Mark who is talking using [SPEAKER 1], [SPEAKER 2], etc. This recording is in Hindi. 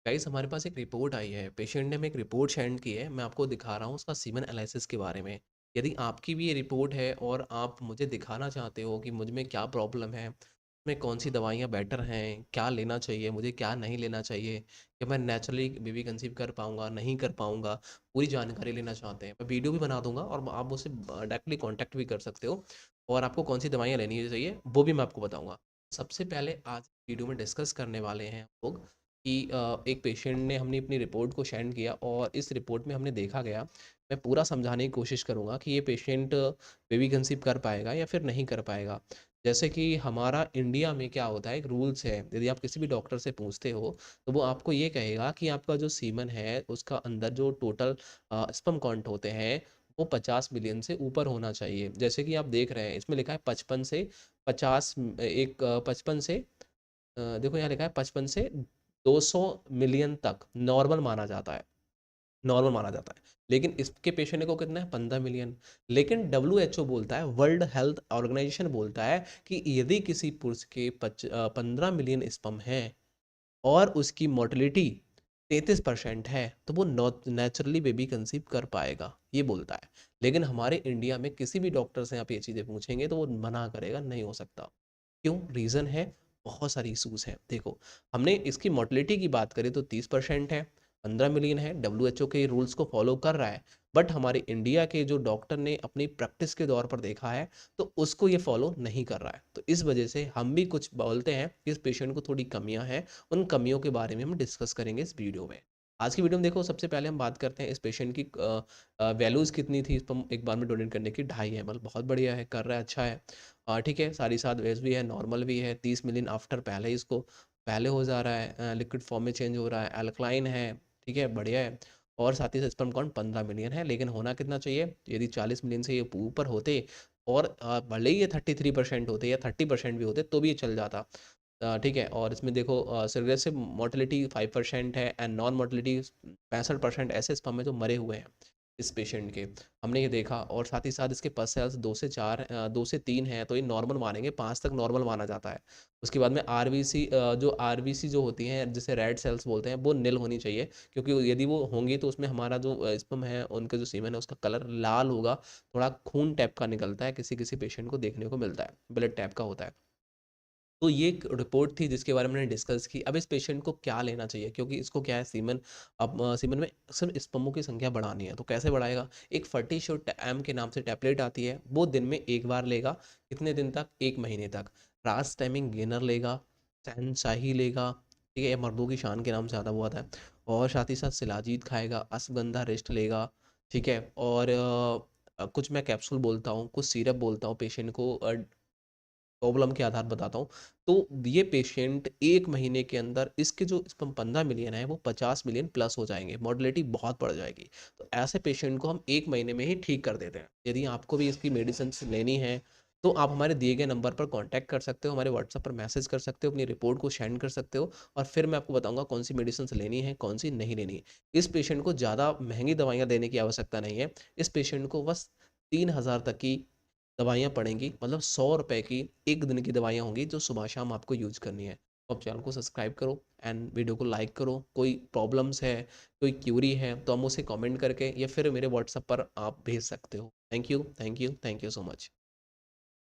[SPEAKER 1] गाइस हमारे पास एक रिपोर्ट आई है। पेशेंट ने हमें एक रिपोर्ट सेंड की है। मैं आपको दिखा रहा हूँ उसका सीमेन एनालिसिस के बारे में। यदि आपकी भी ये रिपोर्ट है और आप मुझे दिखाना चाहते हो कि मुझ में क्या प्रॉब्लम है, मैं कौन सी दवाइयाँ बेटर हैं, क्या लेना चाहिए, मुझे क्या नहीं लेना चाहिए, कि मैं नेचुरली बेबी कंसीव कर पाऊँगा, नहीं कर पाऊँगा, पूरी जानकारी लेना चाहते हैं, मैं वीडियो भी बना दूंगा और आप मुझसे डायरेक्टली कॉन्टैक्ट भी कर सकते हो। और आपको कौन सी दवाइयाँ लेनी चाहिए वो भी मैं आपको बताऊँगा। सबसे पहले आज वीडियो में डिस्कस करने वाले हैं हम लोग कि एक पेशेंट ने हमने अपनी रिपोर्ट को सेंड किया और इस रिपोर्ट में हमने देखा गया। मैं पूरा समझाने की कोशिश करूँगा कि ये पेशेंट बेबी कंसीव कर पाएगा या फिर नहीं कर पाएगा। जैसे कि हमारा इंडिया में क्या होता है, एक रूल्स है। यदि आप किसी भी डॉक्टर से पूछते हो तो वो आपको ये कहेगा कि आपका जो सीमन है उसका अंदर जो टोटल स्पर्म काउंट होते हैं वो 50 मिलियन से ऊपर होना चाहिए। जैसे कि आप देख रहे हैं इसमें लिखा है 55 से 50, 55 से देखो यहाँ लिखा है 55 से 200 मिलियन तक नॉर्मल माना जाता है। नॉर्मल माना जाता है, लेकिन इसके पेशेंट को कितना है, 15 मिलियन। लेकिन WHO बोलता है, वर्ल्ड हेल्थ ऑर्गेनाइजेशन बोलता है कि यदि किसी पुरुष के 15 मिलियन स्पर्म है और उसकी मोर्टेलिटी 33% है तो वो नेचुरली बेबी कंसीव कर पाएगा, ये बोलता है। लेकिन हमारे इंडिया में किसी भी डॉक्टर से आप ये चीज़ें पूछेंगे तो वो मना करेगा, नहीं हो सकता। क्यों? रीज़न है, बहुत सारी इशूज़ हैं। देखो, हमने इसकी मोर्टेलिटी की बात करें तो 30% है, 15 मिलियन है, WHO के रूल्स को फॉलो कर रहा है। बट हमारे इंडिया के जो डॉक्टर ने अपनी प्रैक्टिस के दौर पर देखा है तो उसको ये फॉलो नहीं कर रहा है। तो इस वजह से हम भी कुछ बोलते हैं कि इस पेशेंट को थोड़ी कमियां हैं। उन कमियों के बारे में हम डिस्कस करेंगे इस वीडियो में। आज की वीडियो में देखो, सबसे पहले हम बात करते हैं इस पेशेंट की वैल्यूज़ कितनी थी इस पर एक बार में डोनेट करने की। 2.5 ml बहुत बढ़िया है, कर रहा है, अच्छा है। ठीक है, सारी साथ वेज भी है, नॉर्मल भी है। 30 मिलियन आफ्टर पहले इसको पहले हो जा रहा है, लिक्विड फॉर्म में चेंज हो रहा है, अल्कलाइन है, ठीक है, बढ़िया है। और साथ ही साथ स्पर्म काउंट 15 मिलियन है, लेकिन होना कितना चाहिए, यदि 40 मिलियन से ये ऊपर होते और भले ही ये 33% होते या 30% भी होते तो भी ये चल जाता। ठीक है। और इसमें देखो सिग्रेसिव मोर्टेलिटी 5% है एंड नॉन मोर्टेलिटी 65% ऐसे स्पर्म में जो मरे हुए हैं इस पेशेंट के, हमने ये देखा। और साथ ही साथ इसके पस सेल्स 2 से 4 2 से 3 है तो ये नॉर्मल मानेंगे, 5 तक नॉर्मल माना जाता है। उसके बाद में आरबीसी, जो आरबीसी जो होती हैं जिसे रेड सेल्स बोलते हैं, वो नील होनी चाहिए। क्योंकि यदि वो होंगी तो उसमें हमारा जो स्पर्म है, उनका जो सीमेन है उसका कलर लाल होगा, थोड़ा खून टाइप का निकलता है, किसी किसी पेशेंट को देखने को मिलता है, ब्लड टाइप का होता है। तो ये एक रिपोर्ट थी जिसके बारे में मैंने डिस्कस की। अब इस पेशेंट को क्या लेना चाहिए, क्योंकि इसको क्या है, सीमन, अब सीमन में सिर्फ स्पर्मों की संख्या बढ़ानी है। तो कैसे बढ़ाएगा? एक फर्टिशोट एम के नाम से टैबलेट आती है, वो दिन में एक बार लेगा। कितने दिन तक? 1 महीने तक। रास टाइमिंग गेनर लेगा, शहनशाही लेगा, ठीक है, ये मर्दों की शान के नाम से आता वो आता है। और साथ ही साथ शिलाजीत खाएगा, अश्वगंधा रेस्ट लेगा, ठीक है। और कुछ मैं कैप्सूल बोलता हूँ, कुछ सिरप बोलता हूँ पेशेंट को प्रॉब्लम के आधार बताता हूँ। तो ये पेशेंट 1 महीने के अंदर इसके जो स्पर्म 15 मिलियन है वो 50 मिलियन प्लस हो जाएंगे, मॉर्टेलिटी बहुत बढ़ जाएगी। तो ऐसे पेशेंट को हम 1 महीने में ही ठीक कर देते हैं। यदि आपको भी इसकी मेडिसिन लेनी है तो आप हमारे दिए गए नंबर पर कांटेक्ट कर सकते हो, हमारे व्हाट्सएप पर मैसेज कर सकते हो, अपनी रिपोर्ट को सेंड कर सकते हो और फिर मैं आपको बताऊंगा कौन सी मेडिसिन लेनी है, कौन सी नहीं लेनी है। इस पेशेंट को ज़्यादा महंगी दवाइयाँ देने की आवश्यकता नहीं है। इस पेशेंट को बस 3,000 तक की दवाइयाँ पड़ेंगी, मतलब 100 रुपए की एक दिन की दवाइयाँ होंगी जो सुबह शाम आपको यूज करनी है। तो आप चैनल को सब्सक्राइब करो एंड वीडियो को लाइक करो। कोई प्रॉब्लम्स है, कोई क्यूरी है तो हम उसे कमेंट करके या फिर मेरे व्हाट्सएप पर आप भेज सकते हो। Thank you, thank you, thank you so much.